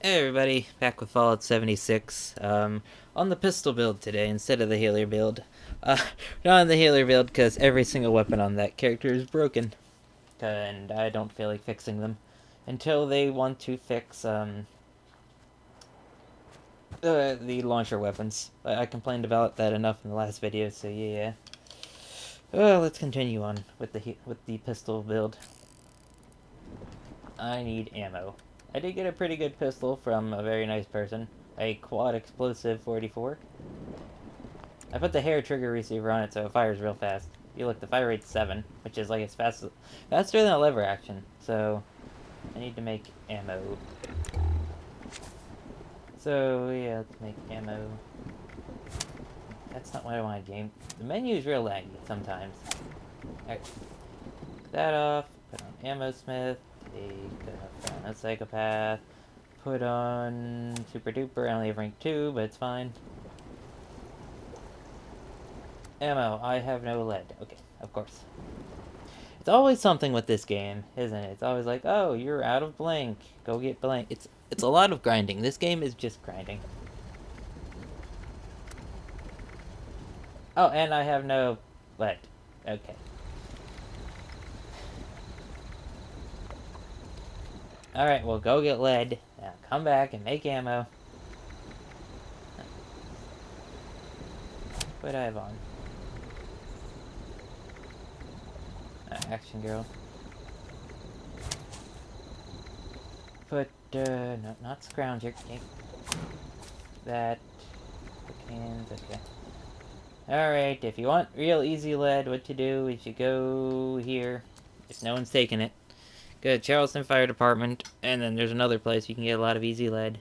Hey everybody, back with Fallout 76. On the pistol build today instead of the healer build. Not on the healer build because every single weapon on that character is broken. And I don't feel like fixing them. Until they want to fix, the launcher weapons. I complained about that enough in the last video, so yeah. Well, let's continue on with the pistol build. I need ammo. I did get a pretty good pistol from a very nice person. A quad explosive 44. I put the hair trigger receiver on it so it fires real fast. You look, the fire rate's 7, which is like faster than a lever action. So I need to make ammo. So yeah, let's make ammo. That's not what I wanted, game. The menu is real laggy sometimes. Alright. That off. Put on ammo smith. Take a psychopath. Put on super duper. I only have rank 2, but it's fine. Ammo. I have no lead. Okay, of course. It's always something with this game, isn't it? It's always like, oh, you're out of blank. Go get blank. It's a lot of grinding. This game is just grinding. Oh, and I have no lead. Okay. Alright, well, go get lead. Now come back and make ammo. What do I have on? Action girl. Put, no, not scrounger. Okay. That. Cans, okay. Alright, if you want real easy lead, what to do is you go here. If no one's taking it. Go to Charleston Fire Department, and then there's another place you can get a lot of easy lead.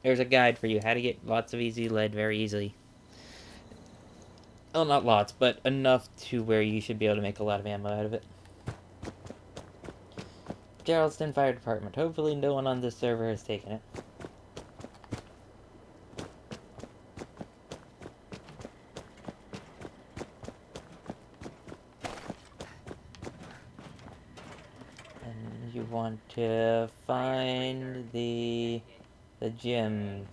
There's a guide for you how to get lots of easy lead very easily. Well, not lots, but enough to where you should be able to make a lot of ammo out of it. Charleston Fire Department. Hopefully no one on this server has taken it. And you want to find the gym.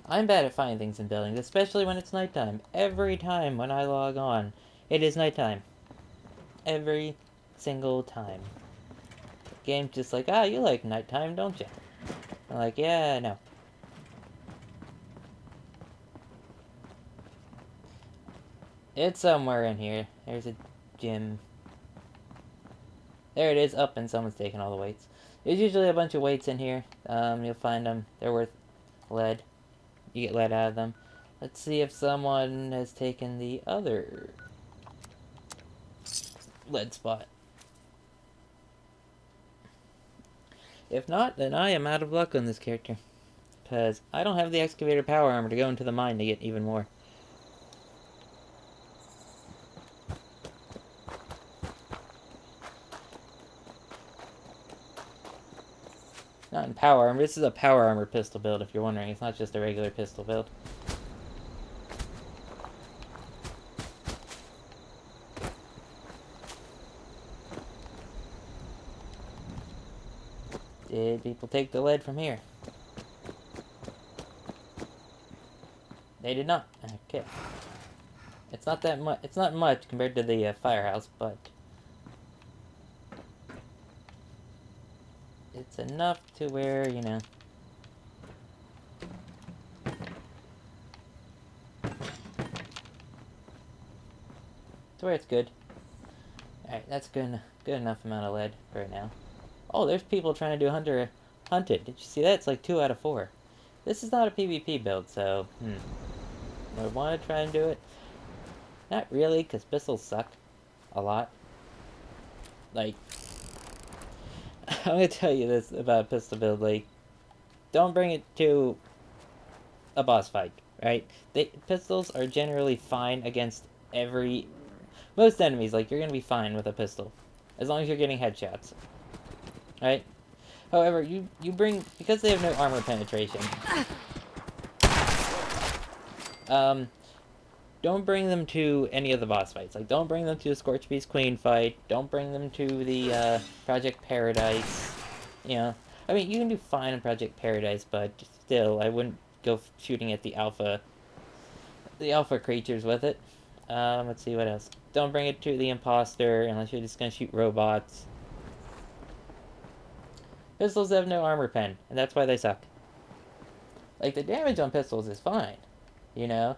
I'm bad at finding things in buildings, especially when it's nighttime. Every time when I log on, it is nighttime. Every single time. The game's just like, ah, you like nighttime, don't you? I'm like, yeah, no. It's somewhere in here. There's a gym. There it is, up, and someone's taking all the weights. There's usually a bunch of weights in here. You'll find them. They're worth lead. You get lead out of them. Let's see if someone has taken the other lead spot. If not, then I am out of luck on this character. Because I don't have the excavator power armor to go into the mine to get even more. Not in power armor. This is a power armor pistol build, if you're wondering. It's not just a regular pistol build. Did people take the lead from here? They did not. Okay. It's not that much. It's not much compared to the firehouse, but it's enough to where, you know. To where it's good. Alright, that's good enough amount of lead right now. Oh, there's people trying to do hunted. Did you see that? It's like 2 out of 4. This is not a PvP build, so, do I want to try and do it? Not really, because pistols suck. A lot. Like, I'm gonna tell you this about a pistol build, like, don't bring it to a boss fight, right? Pistols are generally fine against most enemies. Like, you're gonna be fine with a pistol. As long as you're getting headshots. Right? However, you bring, because they have no armor penetration, don't bring them to any of the boss fights. Like, don't bring them to the Scorch Beast Queen fight. Don't bring them to the Project Paradise. You know, I mean, you can do fine in Project Paradise, but still, I wouldn't go shooting at the alpha creatures with it. Let's see what else. Don't bring it to the imposter unless you're just gonna shoot robots. Pistols have no armor pen, and that's why they suck. Like, the damage on pistols is fine, you know?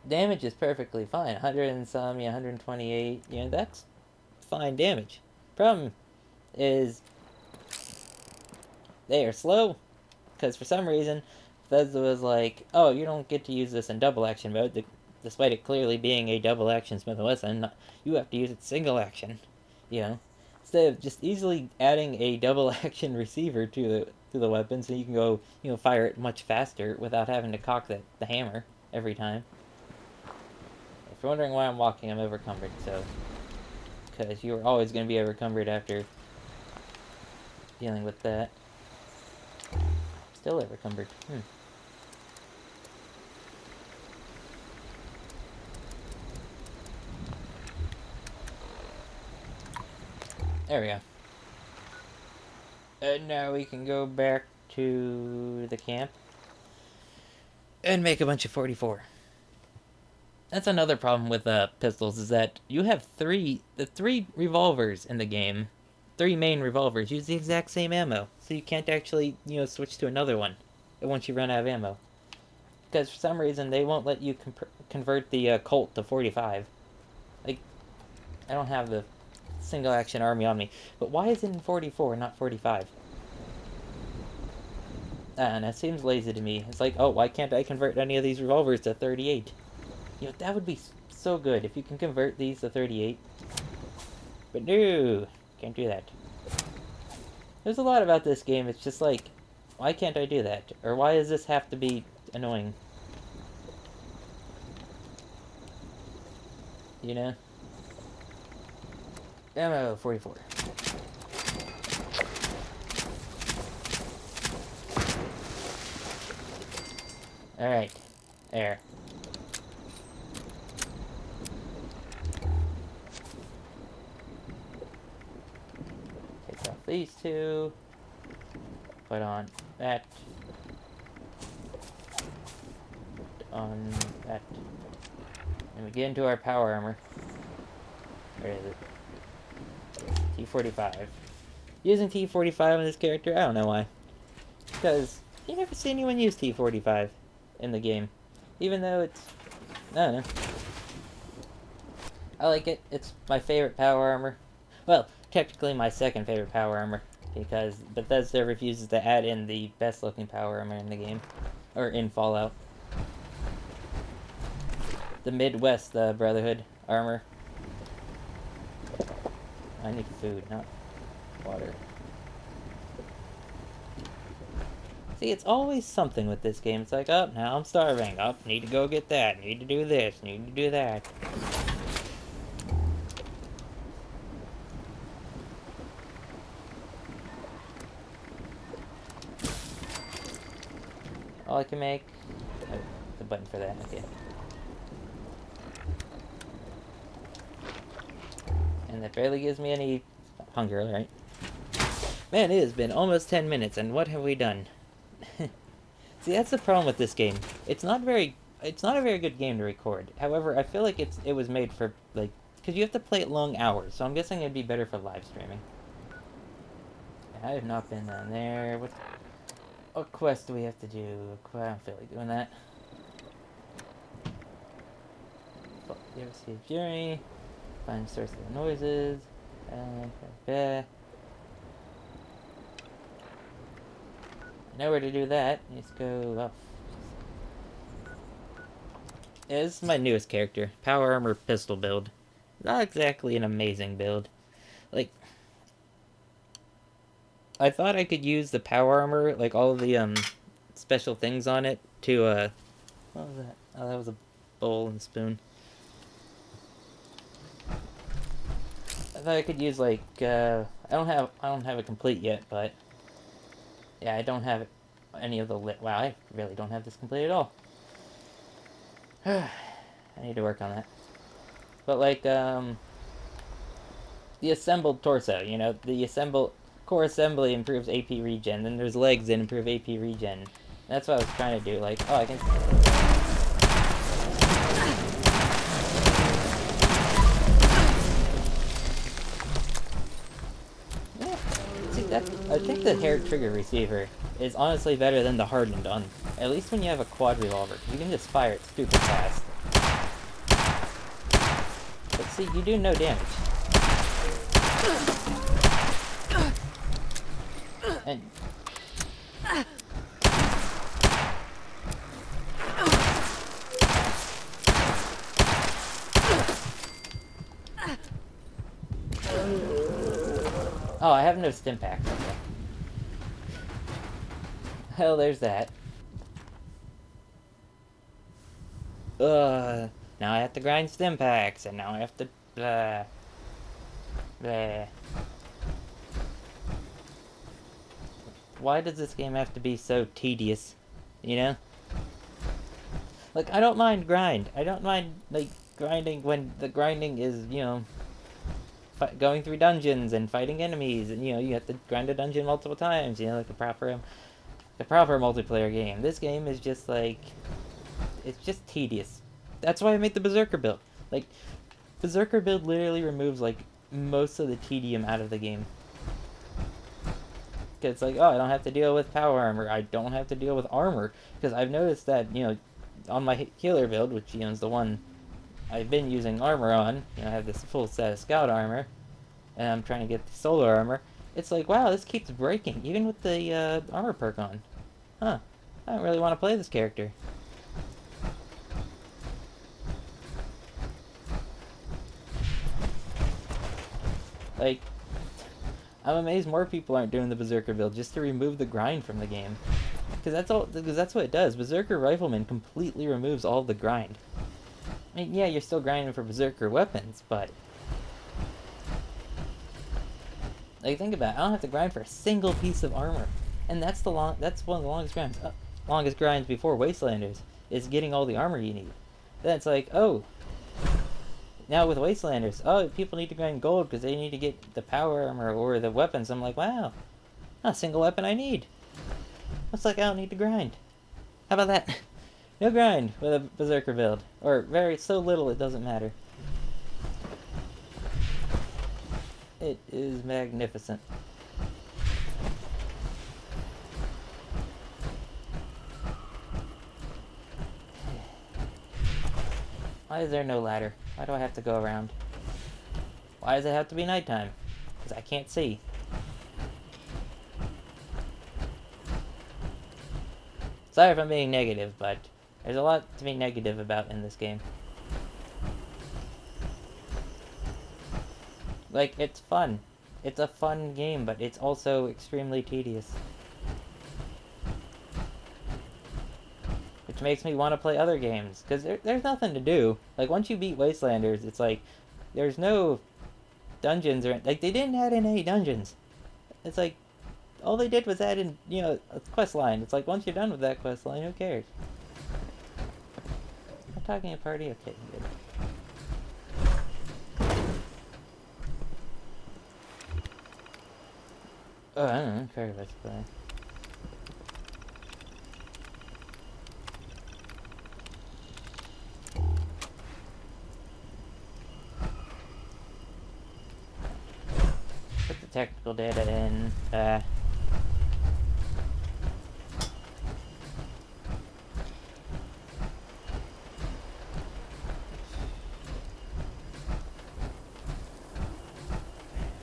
Damage is perfectly fine. 100 and some, 128, that's fine damage. Problem is, they are slow, because for some reason, Bethesda was like, oh, you don't get to use this in double action mode, despite it clearly being a double action Smith & Wesson, you have to use it single action, Instead of just easily adding a double action receiver to the weapon, so you can go, fire it much faster without having to cock the hammer every time. If you're wondering why I'm walking, I'm overcumbered, so... Because you're always going to be overcumbered after dealing with that. Still overcumbered. There we go. And now we can go back to the camp and make a bunch of 44. That's another problem with pistols, is that you have the three revolvers in the game. 3 main revolvers use the exact same ammo, so you can't actually, switch to another one once you run out of ammo. Because for some reason they won't let you convert the Colt to 45. Like, I don't have the single action army on me, but why is it in 44 and not 45? And it seems lazy to me. It's like, oh, why can't I convert any of these revolvers to 38? That would be so good if you can convert these to 38. But no, can't do that. There's a lot about this game, it's just like, why can't I do that? Or why does this have to be annoying? Ammo 44. Alright, there. Take off these 2. Put on that. Put on that. And we get into our power armor. Where is it? T45. Using T45 on this character, I don't know why. Because you never see anyone use T45 in the game. Even though it's... I don't know. I like it. It's my favorite power armor. Well, technically my second favorite power armor. Because Bethesda refuses to add in the best looking power armor in the game. Or in Fallout. The Midwest Brotherhood armor. I need food, not water. See, it's always something with this game. It's like, oh, now I'm starving. Oh, need to go get that. Need to do this. Need to do that. All I can make... Oh, the button for that, okay. And that barely gives me any hunger, right? Man, it has been almost 10 minutes, and what have we done? See, that's the problem with this game. It's not a very good game to record. However, I feel like it was made for, like, because you have to play it long hours, so I'm guessing it'd be better for live streaming. I have not been down there. What quest do we have to do? I don't feel like doing that. Devastated Fury. Find the source of the noises. I know where to do that. Let's go up. Yeah, this is my newest character. Power Armor Pistol build. Not exactly an amazing build. Like, I thought I could use the Power Armor, like all of the special things on it to what was that? Oh, that was a bowl and spoon. I thought I could use, like, I don't have it complete yet, but yeah, I don't have it any of the wow, I really don't have this complete at all. I need to work on that. But like the assembled torso, you know, the assembled core assembly improves AP regen, then there's legs that improve AP regen. That's what I was trying to do. Like, oh, I can. Yeah. See, I think the hair trigger receiver is honestly better than the hardened on. At least when you have a quad revolver, you can just fire it stupid fast. But see, you do no damage. And oh, I have no stim packs. Okay. Hell, there's that. Now I have to grind stim packs, and now I have to blah. Blah. Why does this game have to be so tedious? You know? Like, I don't mind grind. I don't mind, like, grinding when the grinding is, you know, going through dungeons and fighting enemies, and, you know, you have to grind a dungeon multiple times, you know, like a proper multiplayer game. This game is just, like, it's just tedious. That's why I made the Berserker build. Like, Berserker build literally removes, like, most of the tedium out of the game. Because it's like, oh, I don't have to deal with power armor. I don't have to deal with armor. Because I've noticed that, you know, on my healer build, which, you know, is the one I've been using armor on, you know, I have this full set of scout armor, and I'm trying to get the solar armor. It's like, wow, this keeps breaking, even with the armor perk on. Huh. I don't really want to play this character. Like, I'm amazed more people aren't doing the Berserker build just to remove the grind from the game. Because that's what it does. Berserker Rifleman completely removes all the grind. I mean, yeah, you're still grinding for Berserker weapons, but... like, think about it. I don't have to grind for a single piece of armor. And that's one of the longest grinds before Wastelanders, is getting all the armor you need. Then it's like, oh... now with Wastelanders, oh, people need to grind gold because they need to get the power armor or the weapons. I'm like, wow, not a single weapon I need. Looks like I don't need to grind. How about that? No grind with a Berserker build. Or so little it doesn't matter. It is magnificent. Why is there no ladder? Why do I have to go around? Why does it have to be nighttime? Because I can't see. Sorry if I'm being negative, but there's a lot to be negative about in this game. Like, it's fun. It's a fun game, but it's also extremely tedious. Which makes me want to play other games, because there's nothing to do. Like, once you beat Wastelanders, it's like, there's no dungeons, or, like, they didn't add in any dungeons. It's like, all they did was add in, you know, a quest line. It's like, once you're done with that quest line, who cares? I'm talking a party? Okay, good. Oh, I don't know, very much play. Put the technical data in,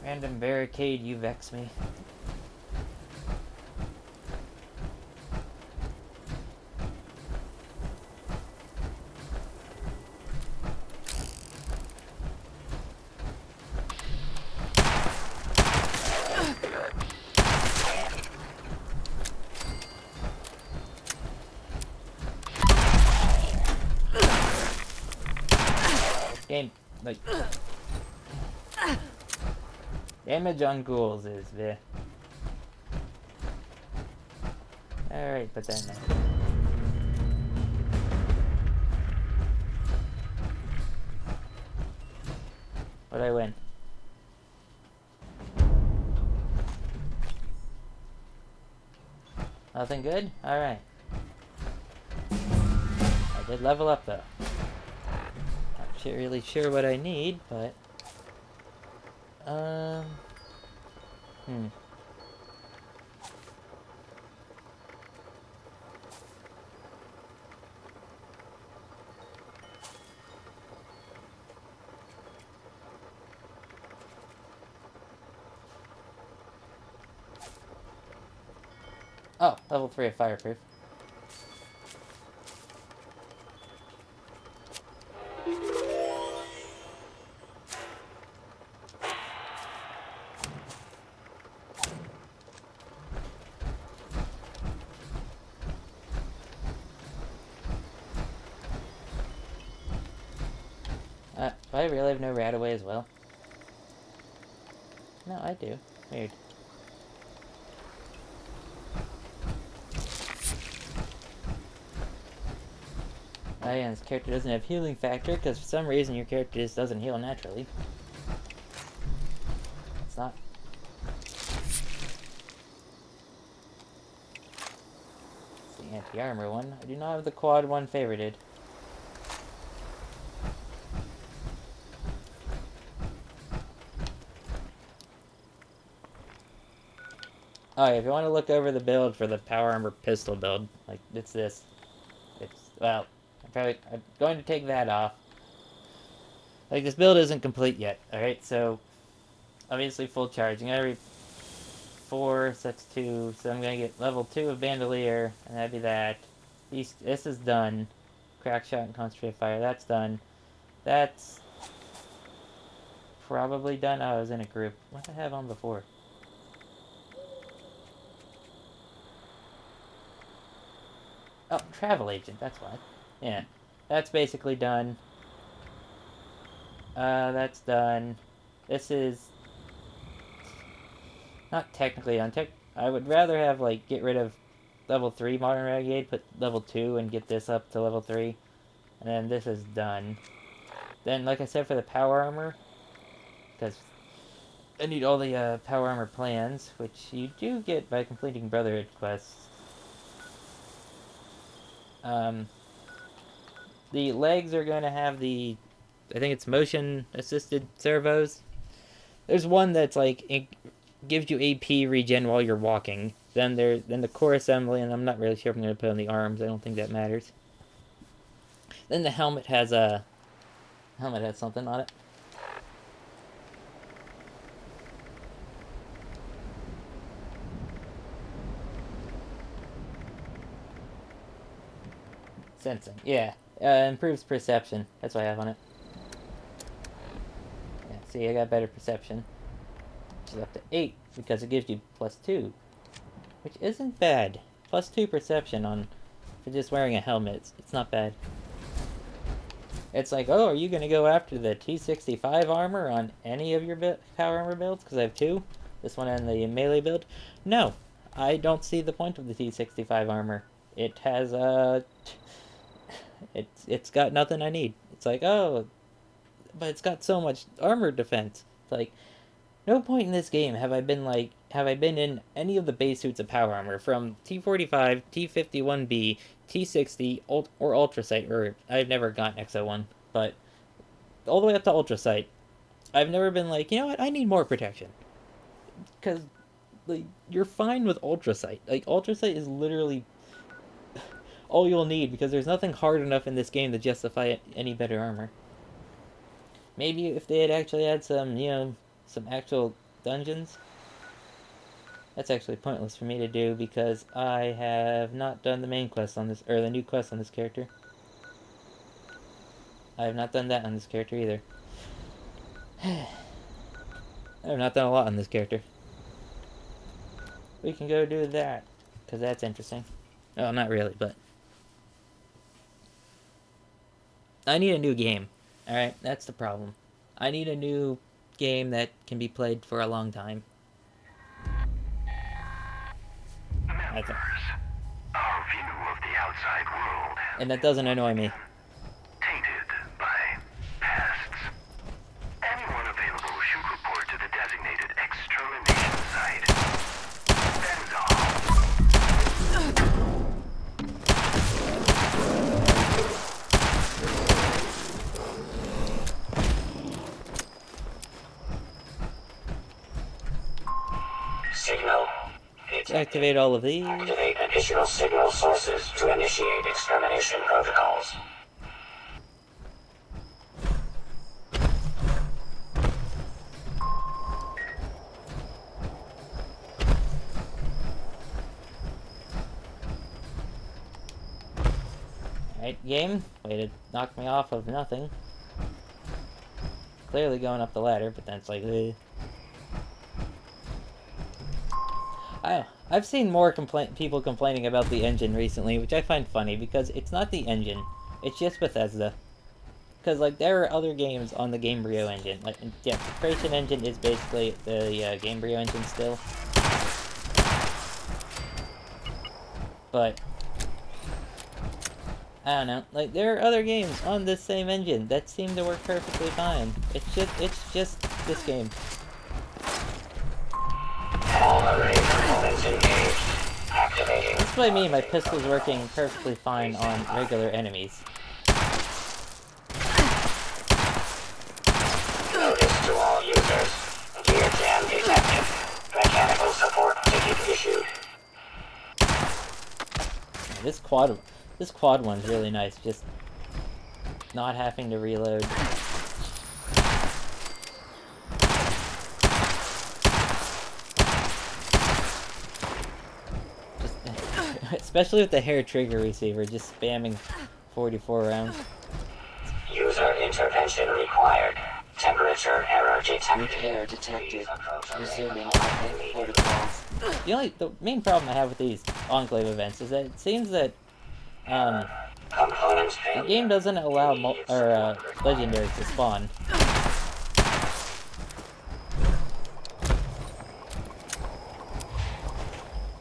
random barricade, you vex me. Game, like... damage on ghouls is the... Alright, but then... What'd I win? Nothing good? Alright. I did level up, though. Not really sure what I need, but... Oh, level 3 of fireproof. Do I really have no Radaway as well? No, I do. Weird. Oh yeah, this character doesn't have healing factor, because for some reason your character just doesn't heal naturally. It's not... It's the anti-armor one. I do not have the quad one favorited. Oh, yeah, if you want to look over the build for the power armor pistol build, like, it's this. It's, well, I'm going to take that off. Like, this build isn't complete yet, alright? So, obviously full charging. Every 4, so that's 2. So I'm going to get level 2 of Bandolier, and that'd be that. This is done. Crack shot and concentrated fire, that's done. That's probably done. Oh, I was in a group. What did I have on before? Oh, travel agent, that's what. Yeah. That's basically done. That's done. This is... not technically done. I would rather have, like, get rid of level 3 Modern Renegade, put level 2, and get this up to level 3. And then this is done. Then, like I said, for the power armor, because I need all the power armor plans, which you do get by completing Brotherhood quests. The legs are going to have the, I think it's motion-assisted servos. There's one that's like, it gives you AP regen while you're walking. Then the core assembly, and I'm not really sure if I'm going to put on the arms. I don't think that matters. Then the helmet has something on it. Sensing, yeah. Improves perception. That's what I have on it. Yeah, see, I got better perception. Which is up to 8, because it gives you +2. Which isn't bad. +2 perception for just wearing a helmet. It's not bad. It's like, oh, are you going to go after the T65 armor on any of your power armor builds? Because I have 2. This one and the melee build. No, I don't see the point of the T65 armor. It has, It's got nothing I need. It's like, oh, but it's got so much armor defense. It's like, no point in this game have I been in any of the base suits of power armor, from T45, T51B, T60, or Ultrasight, or I've never gotten XO1, but all the way up to Ultrasight. I've never been like, you know what, I need more protection. Because, like, you're fine with Ultrasight. Like, Ultrasight is literally all you'll need, because there's nothing hard enough in this game to justify any better armor. Maybe if they had actually had some, some actual dungeons. That's actually pointless for me to do, because I have not done the main quest on this, or the new quest on this character. I have not done that on this character either. I have not done a lot on this character. We can go do that, because that's interesting. Oh, not really, but... I need a new game. Alright, that's the problem. I need a new game that can be played for a long time. Members, outside world. And that doesn't annoy me. Tainted by pests. Anyone available should report to the designated extermination site. That is all. Signal. Activate all of these. Activate additional signal sources to initiate extermination protocols. Alright, game. Way to knock me off of nothing. Clearly going up the ladder, but that's like... I've seen more people complaining about the engine recently, which I find funny, because it's not the engine. It's just Bethesda. Because, like, there are other games on the Gamebryo engine. Like, yeah, the Creation engine is basically the Gamebryo engine still. But... I don't know. Like, there are other games on this same engine that seem to work perfectly fine. It's just this game. All array components engaged. Activating. That's what I mean, my pistol's working perfectly fine on regular enemies. Notice to all users. Gear jam detected. Mechanical support ticket issued. This quad one's really nice, just not having to reload. Especially with the hair trigger receiver, just spamming 44 rounds. User intervention required. Temperature error detected. Repair detected. Resuming admin protocols. The main problem I have with these Enclave events is that it seems that the game doesn't allow legendaries to spawn.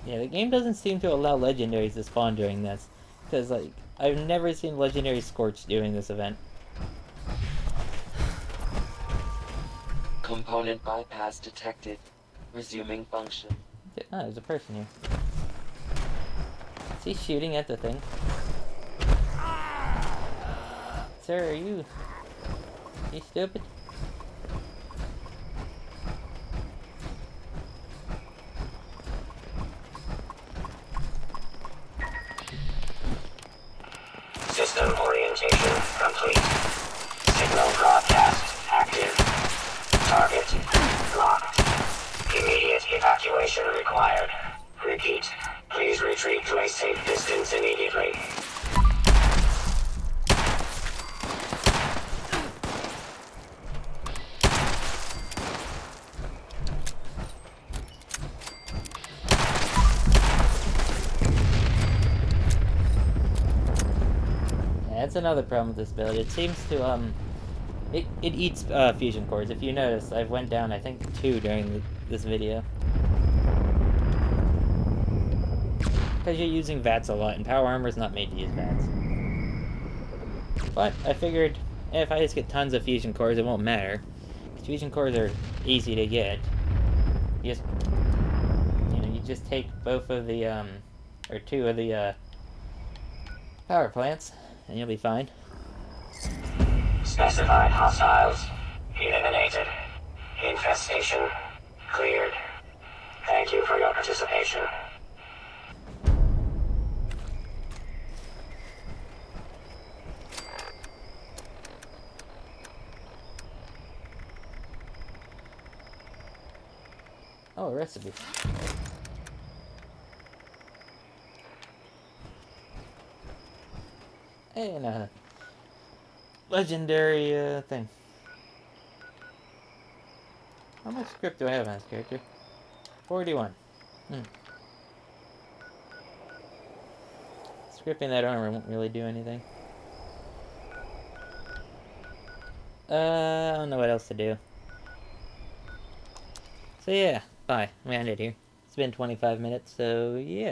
Yeah, the game doesn't seem to allow legendaries to spawn during this. Because, like, I've never seen legendary Scorch during this event. Component bypass detected. Resuming function. Oh, there's a person here. Is he shooting at the thing? Sir, are you stupid? System orientation complete. Signal broadcast active. Target locked. Immediate evacuation required. Repeat. Please retreat to a safe distance immediately. That's another problem with this build. It seems to, it eats, fusion cores. If you notice, I've went down, I think, 2 during this video. Because you're using VATS a lot, and Power Armor's not made to use VATS. But, I figured, if I just get tons of fusion cores, it won't matter. Because fusion cores are easy to get. You just, you just take both of the, or 2 of the, power plants, and you'll be fine. Specified hostiles eliminated. Infestation cleared. Thank you for your participation. Oh, a recipe. And a legendary thing. How much script do I have on this character? 41. Scripting that armor won't really do anything. I don't know what else to do. So yeah, bye. I'm gonna end it here. It's been 25 minutes, so yeah.